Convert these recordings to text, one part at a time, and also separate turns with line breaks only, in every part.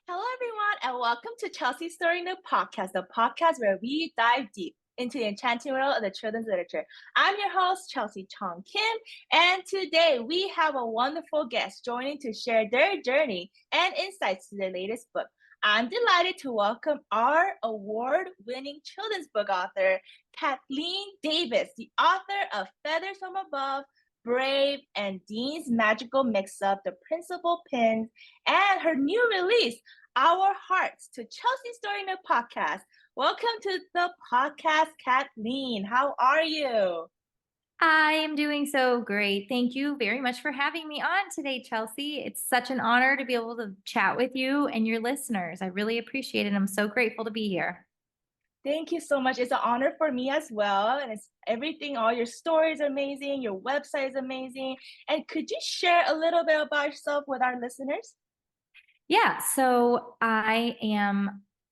Hello, everyone, and welcome to Chelsea Story Nook Podcast, the podcast where we dive deep into the enchanting world of the children's literature. I'm your host, Chelsea Chong Kim, and today we have a wonderful guest joining to share their journey and insights to their latest book. I'm delighted to welcome our award-winning children's book author, Kathleen Davis, the author of Feathers from Above, Brave, and Dean's Magical Mix-Up, The Principal Pins, and her new release, Our Hearts, to Chelsea Story Nook Podcast. Welcome to the podcast, Kathleen. How are you?
I am doing so great. Thank you very much for having me on today, Chelsea. It's such an honor to be able to chat with you and your listeners. I really appreciate it. I'm so grateful to be here.
Thank you so much. It's an honor for me as well. And it's everything, all your stories are amazing. Your website is amazing. And could you share a little bit about yourself with our listeners?
Yeah,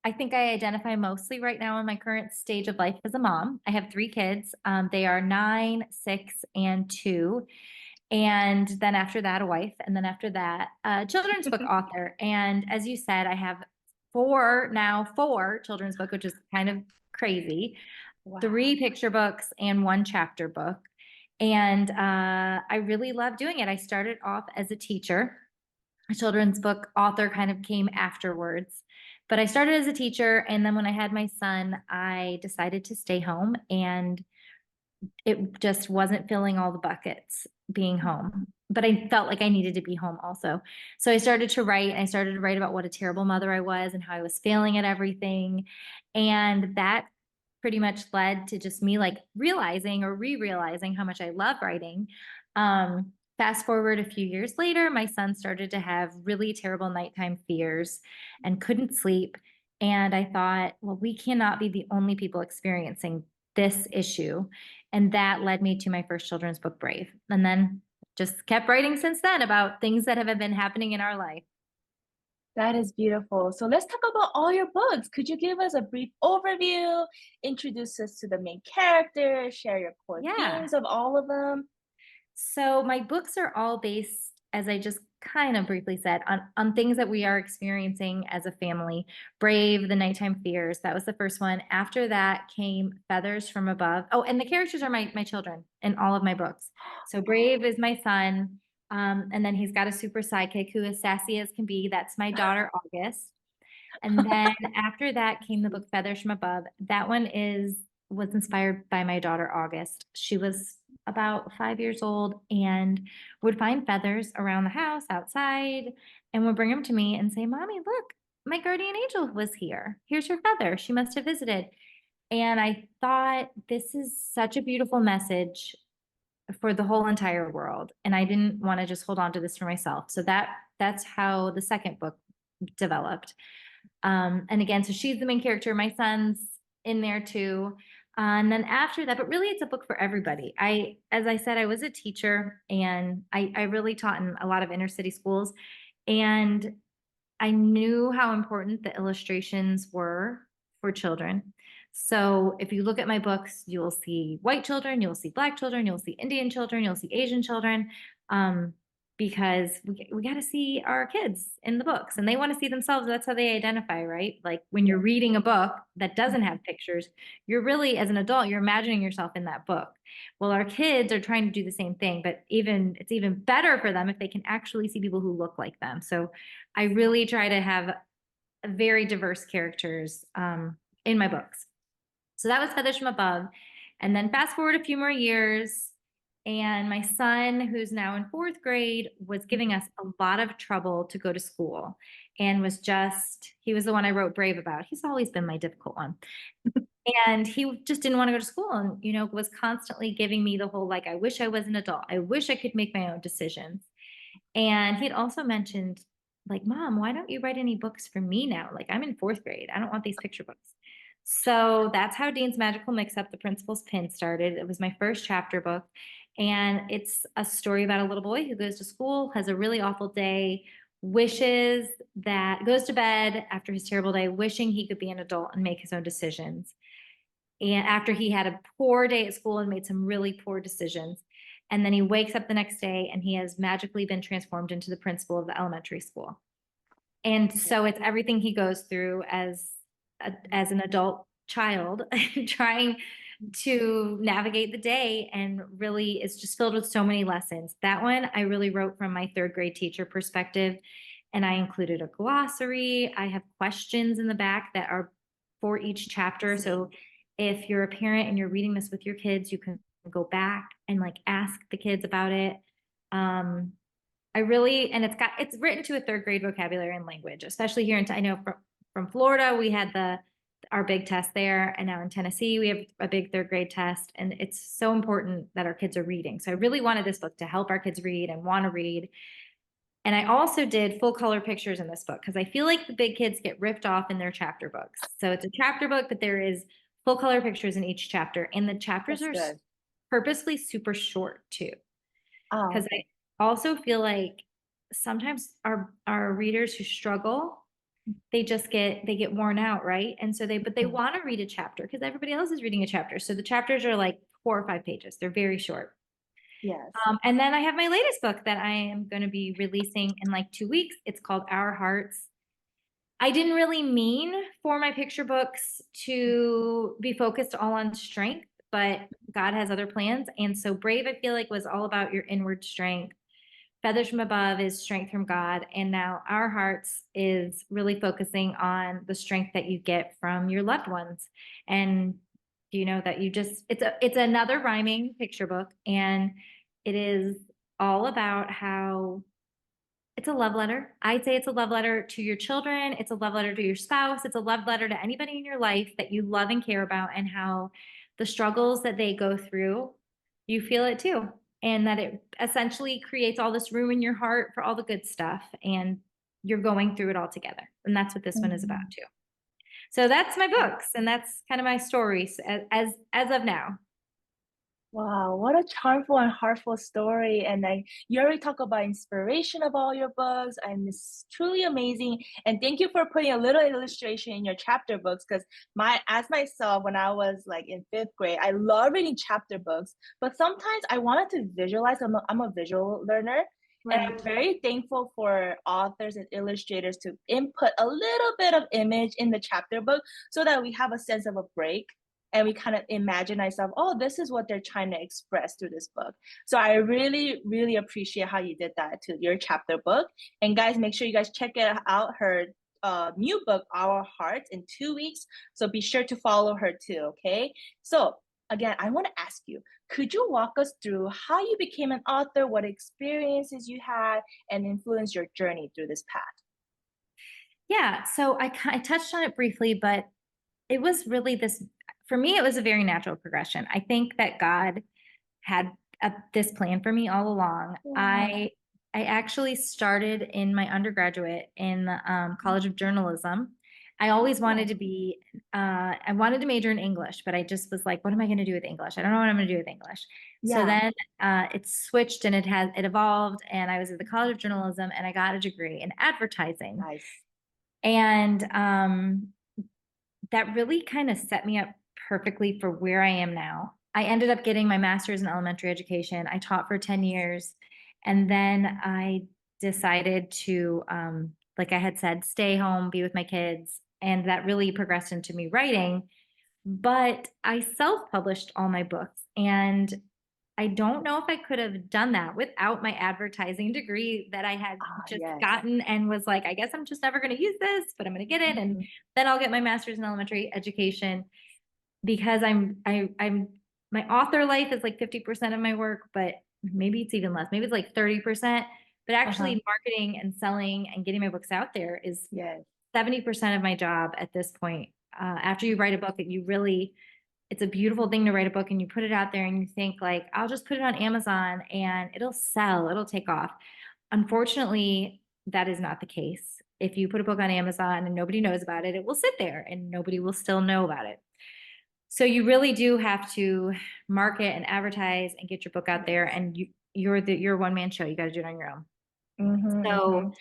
I think I identify mostly right now in my current stage of life as a mom. I have three kids. They are 9, 6, and 2. And then after that, a wife. And then after that, a children's book author. And as you said, I have four children's book, which is kind of crazy.
Wow.
3 picture books and 1 chapter book. And I really love doing it. I started off as a teacher. A children's book author kind of came afterwards. But I started as a teacher. And then when I had my son, I decided to stay home. And it just wasn't filling all the buckets being home. But I felt like I needed to be home also. So I started to write. I started to write about what a terrible mother I was and how I was failing at everything. And that pretty much led to just me like realizing or re-realizing how much I love writing. Fast forward a few years later, my son started to have really terrible nighttime fears and couldn't sleep. And I thought, well, we cannot be the only people experiencing this issue. And that led me to my first children's book, Brave. And then just kept writing since then about things that have been happening in our life.
That is beautiful. So let's talk about all your books. Could you give us a brief overview, introduce us to the main character, share your core
Yeah.
themes of all of them?
So my books are all based, as I just kind of briefly said, on things that we are experiencing as a family. Brave, the nighttime fears, that was the first one. After that came Feathers from Above. Oh, and the characters are my children in all of my books. So Brave is my son. And then he's got a super sidekick who is sassy as can be. That's my daughter, August. And then after that came the book Feathers from Above. That one was inspired by my daughter August. She was about 5 years old and would find feathers around the house outside and would bring them to me and say, "Mommy, look, my guardian angel was here. Here's your feather. She must have visited." And I thought this is such a beautiful message for the whole entire world. And I didn't want to just hold on to this for myself. So that's how the second book developed. And again, so she's the main character. My son's in there too. And then after that, but really it's a book for everybody. As I said, I was a teacher and I really taught in a lot of inner city schools. And I knew how important the illustrations were for children. So if you look at my books, you'll see white children, you'll see black children, you'll see Indian children, you'll see Asian children. Because we got to see our kids in the books and they want to see themselves. That's how they identify, right? Like when you're reading a book that doesn't have pictures, you're really, as an adult, you're imagining yourself in that book. Well, our kids are trying to do the same thing, but it's even better for them if they can actually see people who look like them. So I really try to have very diverse characters in my books. So that was Feathers from Above. And then fast forward a few more years, and my son, who's now in 4th grade, was giving us a lot of trouble to go to school and he was the one I wrote Brave about. He's always been my difficult one. And he just didn't want to go to school and, was constantly giving me the whole, like, I wish I was an adult. I wish I could make my own decisions. And he'd also mentioned, like, Mom, why don't you write any books for me now? Like, I'm in 4th grade. I don't want these picture books. So that's how Dean's Magical Mix-Up, The Principal's Pin started. It was my first chapter book. And it's a story about a little boy who goes to school, has a really awful day, goes to bed after his terrible day, wishing he could be an adult and make his own decisions. And after he had a poor day at school and made some really poor decisions. And then he wakes up the next day and he has magically been transformed into the principal of the elementary school. And so it's everything he goes through as an adult child trying to navigate the day, and really it's just filled with so many lessons. That one I really wrote from my third grade teacher perspective, and I included a glossary. I have questions in the back that are for each chapter. So if you're a parent and you're reading this with your kids, you can go back and like ask the kids about it. I really, and it's written to a third grade vocabulary and language, especially here I know from Florida, we had our big test there. And now in Tennessee, we have a big third grade test. And it's so important that our kids are reading. So I really wanted this book to help our kids read and want to read. And I also did full color pictures in this book because I feel like the big kids get ripped off in their chapter books. So it's a chapter book, but there is full color pictures in each chapter. And the chapters are purposely super short too. Because I also feel like sometimes our readers who struggle, they get worn out, right? And so they want to read a chapter because everybody else is reading a chapter. So the chapters are like 4 or 5 pages. They're very short.
Yes.
And then I have my latest book that I am going to be releasing in like 2 weeks. It's called Our Hearts. I didn't really mean for my picture books to be focused all on strength, but God has other plans. And so Brave, I feel like, was all about your inward strength. Feathers from Above is strength from God. And now Our Hearts is really focusing on the strength that you get from your loved ones. And that it's another rhyming picture book. And it is all about how it's a love letter. I'd say it's a love letter to your children. It's a love letter to your spouse. It's a love letter to anybody in your life that you love and care about, and how the struggles that they go through, you feel it too. And that it essentially creates all this room in your heart for all the good stuff, and you're going through it all together. And that's what this one is about too. So that's my books, and that's kind of my stories as of now.
Wow, what a charmful and heartful story. And you already talk about inspiration of all your books, and it's truly amazing. And thank you for putting a little illustration in your chapter books, because as myself, when I was like in 5th grade, I love reading chapter books, but sometimes I wanted to visualize. I'm a visual learner. Right. And I'm very thankful for authors and illustrators to input a little bit of image in the chapter book so that we have a sense of a break. And we kind of imagine ourselves, oh, this is what they're trying to express through this book. So I really, really appreciate how you did that to your chapter book. And guys, make sure you guys check out her new book, Our Hearts, in 2 weeks. So be sure to follow her too, okay? So again, I want to ask you, could you walk us through how you became an author, what experiences you had, and influenced your journey through this path?
Yeah, so I touched on it briefly, but it was really for me, it was a very natural progression. I think that God had this plan for me all along. Yeah. I actually started in my undergraduate in the College of Journalism. I always wanted to be, I wanted to major in English, but I just was like, what am I going to do with English? I don't know what I'm going to do with English. Yeah. So then it switched and it evolved, and I was at the College of Journalism and I got a degree in advertising.
Nice.
And that really kind of set me up perfectly for where I am now. I ended up getting my master's in elementary education. I taught for 10 years. And then I decided to, like I had said, stay home, be with my kids. And that really progressed into me writing. But I self-published all my books. And I don't know if I could have done that without my advertising degree that I had just gotten, and was like, I guess I'm just never going to use this, but I'm going to get it. And then I'll get my master's in elementary education, because my author life is like 50% of my work, but maybe it's even less. Maybe it's like 30%, but actually marketing and selling and getting my books out there is 70% of my job at this point. After you write a book, it's a beautiful thing to write a book and you put it out there and you think like, I'll just put it on Amazon and it'll sell, it'll take off. Unfortunately, that is not the case. If you put a book on Amazon and nobody knows about it, it will sit there and nobody will still know about it. So you really do have to market and advertise and get your book out there, and you're a one-man show. You got to do it on your own. So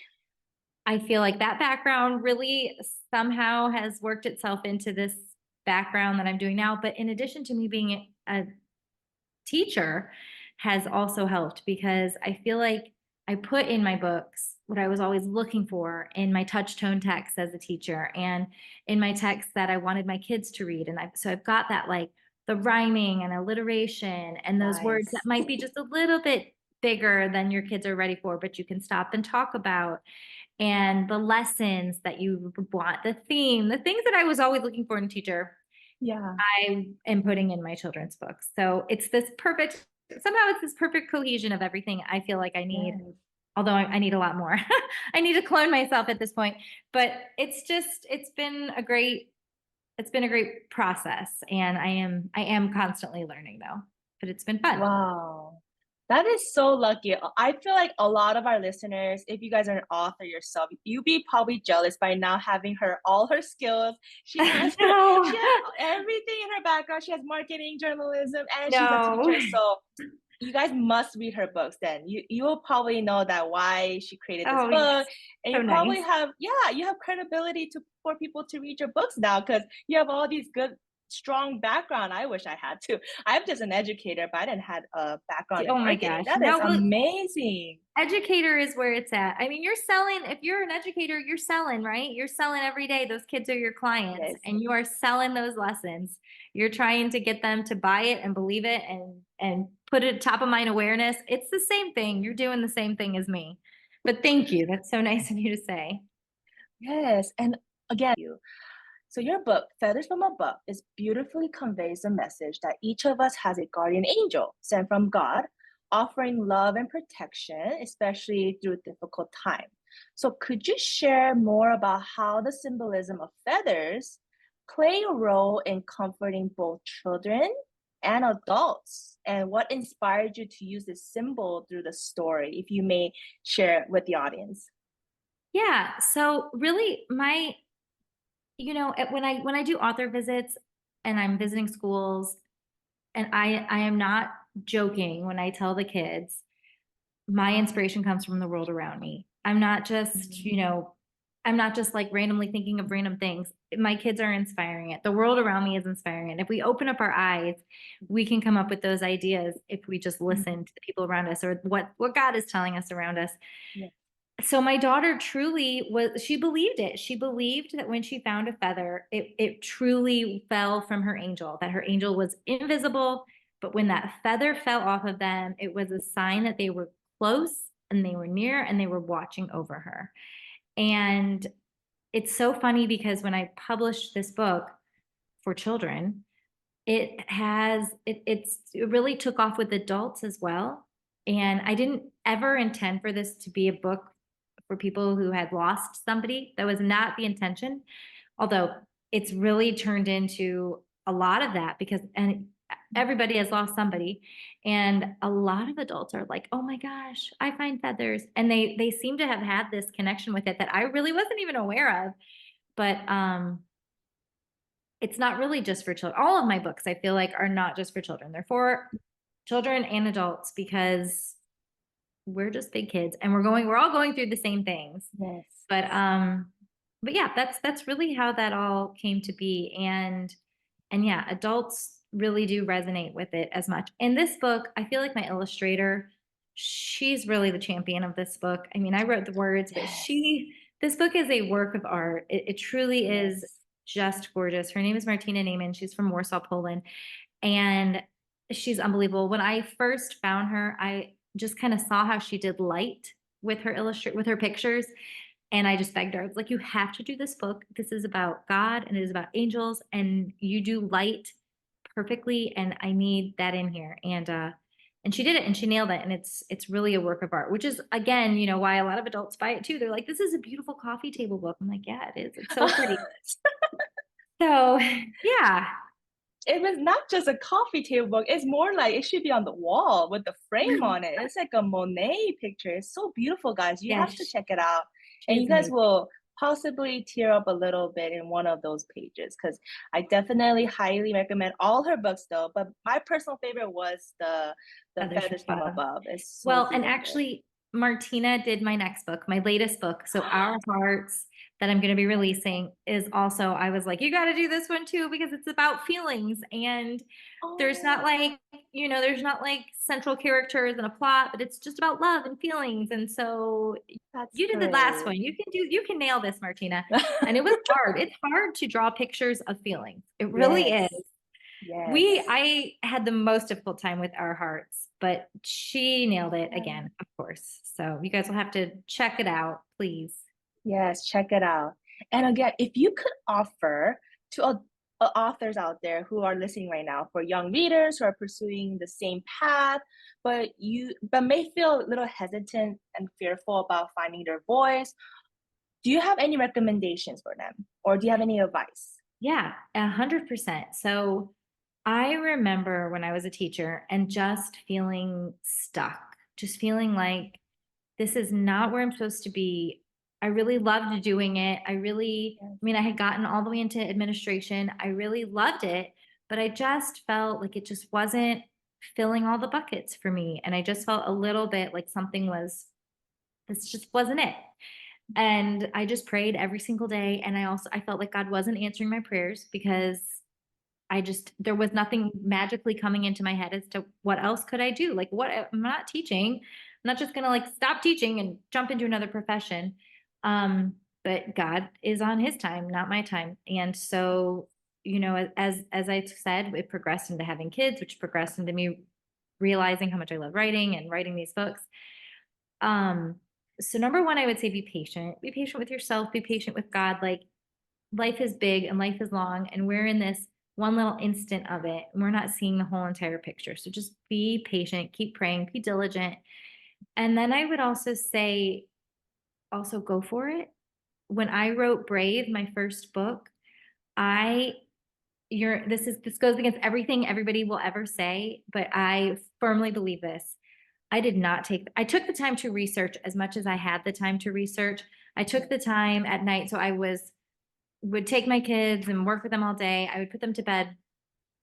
I feel like that background really somehow has worked itself into this background that I'm doing now. But in addition to me being a teacher has also helped, because I feel like I put in my books what I was always looking for in my touch tone text as a teacher and in my text that I wanted my kids to read. And so I've got that like the rhyming and alliteration and those words that
Nice.
might be just a little bit bigger than your kids are ready for, but you can stop and talk about. And the lessons that you want, the theme, the things that I was always looking for in a teacher,
Yeah.
I am putting in my children's books. So it's this perfect, somehow it's this perfect cohesion of everything I feel like I need,
Yes.
although I need a lot more. I need to clone myself at this point, but it's been a great process, and I am constantly learning though, but it's been fun.
Wow. That is so lucky. I feel like a lot of our listeners, if you guys are an author yourself, you'd be probably jealous by now having her all her skills. She has
No,
she has everything in her background. She has marketing, journalism, and she's a
no.
teacher. So you guys must read her books then. You will probably know that why she created this
Oh,
book. And
so
you probably
nice.
have, yeah, you have credibility to for people to read your books now because you have all these good strong background. I wish I had to. I'm just an educator, but I didn't have a background in
Oh my
marketing.
gosh.
That is
No, well,
amazing.
educator is where it's at. I mean, you're selling, if you're an educator, you're selling, right? You're selling every day. Those kids are your clients
Yes.
and you are selling those lessons. You're trying to get them to buy it and believe it and put it top of mind awareness. It's the same thing. You're doing the same thing as me. But thank you. That's so nice of you to say.
Yes. And again, you. So your book, Feathers from Above, is beautifully conveys the message that each of us has a guardian angel sent from God, offering love and protection, especially through difficult time. So could you share more about how the symbolism of feathers play a role in comforting both children and adults? And what inspired you to use this symbol through the story, if you may share with the audience?
Yeah. So really when I do author visits and I'm visiting schools, and I am not joking when I tell the kids my inspiration comes from the world around me. I'm not just like randomly thinking of random things. My kids are inspiring it. The world around me is inspiring it. If we open up our eyes, we can come up with those ideas if we just
Mhm.
listen to the people around us or what God is telling us around us.
Yeah.
So my daughter truly she believed it. She believed that when she found a feather, it truly fell from her angel, that her angel was invisible. But when that feather fell off of them, it was a sign that they were close and they were near and they were watching over her. And it's so funny because when I published this book for children, it really took off with adults as well. And I didn't ever intend for this to be a book for people who had lost somebody. That was not the intention. Although it's really turned into a lot of that because and everybody has lost somebody. And a lot of adults are like, oh my gosh, I find feathers. And they seem to have had this connection with it that I really wasn't even aware of. But it's not really just for children. All of my books, I feel like, are not just for children. They're for children and adults because we're just big kids and we're all going through the same things.
Yes.
But yeah, that's really how that all came to be. And yeah, adults really do resonate with it as much. In this book, I feel like my illustrator, she's really the champion of this book. I mean, I wrote the words, but
Yes.
this book is a work of art. It truly is
Yes.
just gorgeous. Her name is Martina Naiman. She's from Warsaw, Poland, and she's unbelievable. When I first found her, I just kind of saw how she did light with her with her pictures. And I just begged her, I was like, you have to do this book. This is about God and it is about angels, and you do light perfectly. And I need that in here. And she did it and she nailed it. And it's really a work of art, which is again, why a lot of adults buy it too. They're like, this is a beautiful coffee table book. I'm like, yeah, it is. It's so pretty. So yeah.
It was not just a coffee table book. It's more like it should be on the wall with the frame on it. It's like a Monet picture. It's so beautiful, guys. You
Yeah,
have to check it out.
she
And
is
you guys
amazing.
will possibly tear up a little bit in one of those pages because I definitely highly recommend all her books though. But my personal favorite was the
Feathers from
Feathers from
above.
Above. It's so
Well, and
beautiful.
actually, Martina did my next book, my latest book. So Our Hearts, that I'm going to be releasing is also, I was like, you got to do this one too, because it's about feelings. And there's not
Oh,
like, there's not like central characters and a plot, but it's just about love and feelings. And so
that's
you did the last one.
great.
You can nail this, Martina. And it was hard. It's hard to draw pictures of feelings. It really is.
Yes. Yes.
I had the most difficult time with Our Hearts, but she nailed it again, of course. So you guys will have to check it out, please.
Yes, check it out. And again, if you could offer to authors out there who are listening right now, for young readers who are pursuing the same path, but may feel a little hesitant and fearful about finding their voice, do you have any recommendations for them, or do you have any advice?
Yeah, 100%. So I remember when I was a teacher and just feeling stuck, just feeling like this is not where I'm supposed to be. I really loved doing it.
Yes.
I had gotten all the way into administration. I really loved it, but I just felt like it just wasn't filling all the buckets for me. And I just felt a little bit like this just wasn't it. And I just prayed every single day. And I felt like God wasn't answering my prayers because there was nothing magically coming into my head as to what else could I do? Like, what, I'm not teaching. I'm not just going to like stop teaching and jump into another profession. But God is on his time, not my time. And so, as I said, it progressed into having kids, which progressed into me realizing how much I love writing and writing these books. So number one, I would say be patient. Be patient with yourself, be patient with God. Like, life is big and life is long, and we're in this one little instant of it, and we're not seeing the whole entire picture. So just be patient, keep praying, be diligent. And then I would also say, also go for it. When I wrote Brave, my first book, I this goes against everything everybody will ever say, but I firmly believe this. I took the time to research as much as I had the time to research. I took the time at night. So would take my kids and work with them all day. I would put them to bed.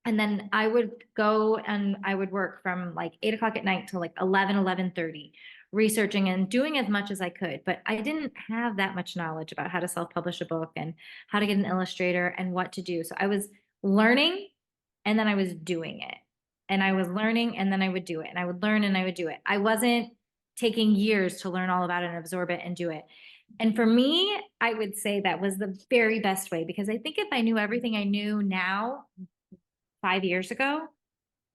And then I would go and I would work from like 8 o'clock at night till like 11:30, researching and doing as much as I could. But I didn't have that much knowledge about how to self-publish a book and how to get an illustrator and what to do. So I was learning and then I was doing it. And I was learning and then I would do it. And I would learn and I would do it. I wasn't taking years to learn all about it and absorb it and do it. And for me, I would say that was the very best way, because I think if I knew everything I knew now 5 years ago,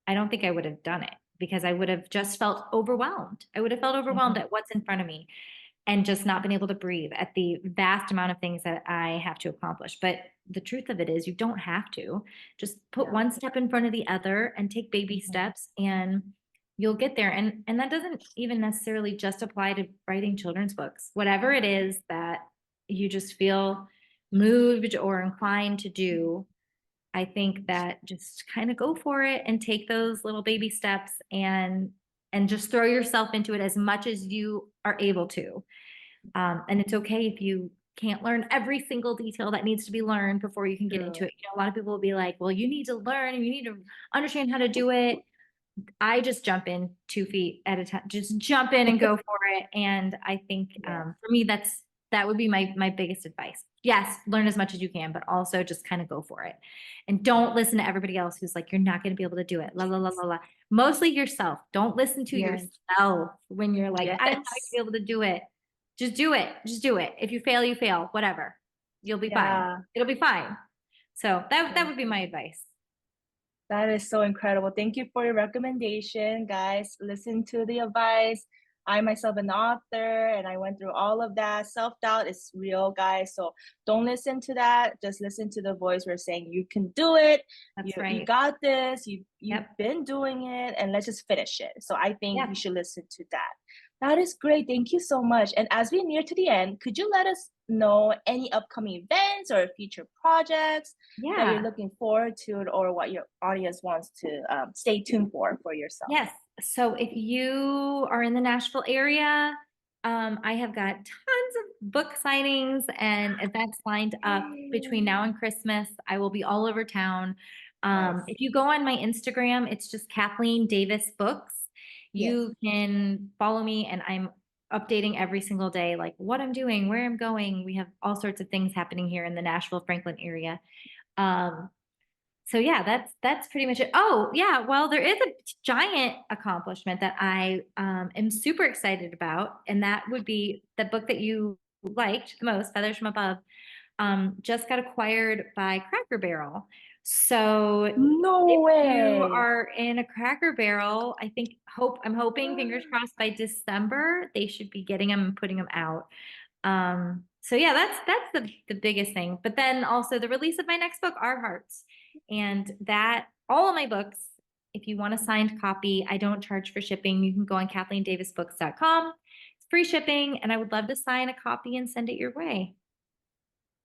I don't think I would have done it, because I would have just felt overwhelmed. I would have felt overwhelmed
Mhm.
at what's in front of me and just not been able to breathe at the vast amount of things that I have to accomplish. But the truth of it is, you don't have to. Just put
Yeah.
one step in front of the other and take baby
Mhm.
steps, and you'll get there. And that doesn't even necessarily just apply to writing children's books. Whatever it is that you just feel moved or inclined to do, I think that just kind of go for it and take those little baby steps, and just throw yourself into it as much as you are able to. And it's okay if you can't learn every single detail that needs to be learned before you can get into
True.
it. A lot of people will be like, well, you need to learn and you need to understand how to do it. I just jump in 2 feet at a time, just jump in and go for it. And I think
Yes.
for me, that would be my biggest advice. Yes, learn as much as you can, but also just kind of go for it. And don't listen to everybody else who's like, you're not going to be able to do it. La la la la la. Mostly yourself. Don't listen to
Yes.
yourself when you're like, I'm not going to
Yes.
be able to do it. Just do it. Just do it. If you fail, you fail. Whatever. You'll be fine.
Yeah.
It'll be fine. So that
Thank
would be
you.
my advice.
That is so incredible. Thank you for your recommendation, guys. Listen to the advice. I myself an author and I went through all of that. Self-doubt is real, guys. So don't listen to that. Just listen to the voice we're saying you can do it.
That's
You
right.
got this. You've
Yep.
been doing it, and let's just finish it. So I think
Yep.
you should listen to that. That is great. Thank you so much. And as we near to the end, could you let us know any upcoming events or future projects that you're
Yeah.
looking forward to, or what your audience wants to stay tuned for yourself?
Yes. So if you are in the Nashville area, I have got tons of book signings and events lined up between now and Christmas. I will be all over town.
Yes.
If you go on my Instagram, it's just Kathleen Davis Books.
Yes.
You can follow me, and I'm updating every single day, like what I'm doing, where I'm going. We have all sorts of things happening here in the Nashville, Franklin area. So yeah, that's pretty much it. Oh yeah, well there is a giant accomplishment that I am super excited about, and that would be the book that you liked the most, Feathers from Above. Just got acquired by Cracker Barrel. So
No
if you
way.
are in a Cracker Barrel, I'm hoping, fingers crossed, by December they should be getting them and putting them out. So yeah, that's the biggest thing. But then also the release of my next book, Our Hearts, and that all of my books. If you want a signed copy, I don't charge for shipping. You can go on KathleenDavisBooks.com. It's free shipping, and I would love to sign a copy and send it your way.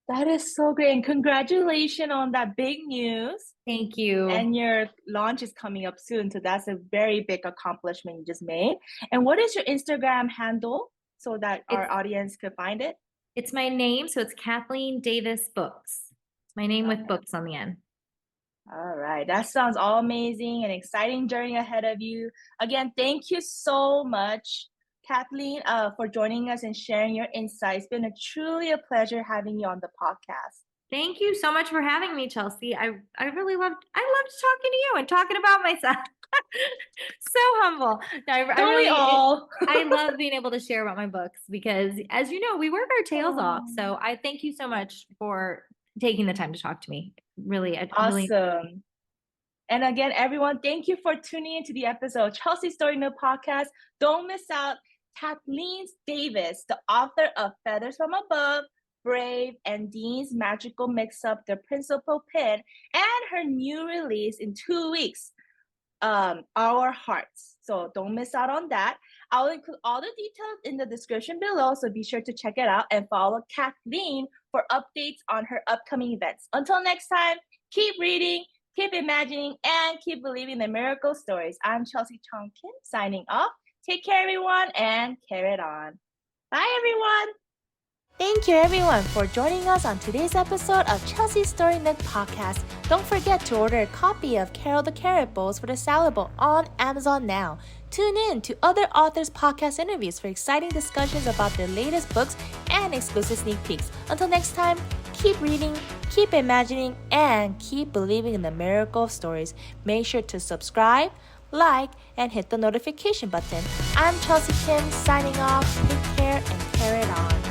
That is so great. And congratulations on that big news.
Thank you.
And your launch is coming up soon. So that's a very big accomplishment you just made. And what is your Instagram handle so that our audience could find it?
It's my name. So it's Kathleen Davis Books. It's my name with books on the end.
All right. That sounds all amazing and exciting journey ahead of you. Again, thank you so much, Kathleen, for joining us and sharing your insights. It's been truly a pleasure having you on the podcast.
Thank you so much for having me, Chelsea. I really loved talking to you and talking about myself. So humble. I love being able to share about my books because, as you know, we work our tails off. So I thank you so much for taking the time to talk to me. Really,
awesome. And again, everyone, thank you for tuning into the episode Chelsea Story Nook Podcast. Don't miss out Kathleen Davis, the author of Feathers from Above, Brave, and Dean's Magical Mix-Up, The Principal Pin, and her new release in 2 weeks, Our Hearts. So don't miss out on that. I'll include all the details in the description below, so be sure to check it out and follow Kathleen for updates on her upcoming events. Until next time, keep reading, keep imagining, and keep believing the miracle stories. I'm Chelsea Chong Kim signing off. Take care, everyone, and carry it on. Bye, everyone. Thank you, everyone, for joining us on today's episode of Chelsea Story Nook Podcast. Don't forget to order a copy of Carol the Carrot Bowls for the Salad Bowl on Amazon now. Tune in to other authors' podcast interviews for exciting discussions about their latest books and exclusive sneak peeks. Until next time, keep reading, keep imagining, and keep believing in the miracle of stories. Make sure to subscribe, like, and hit the notification button. I'm Chelsea Kim signing off. Take care and carry it on.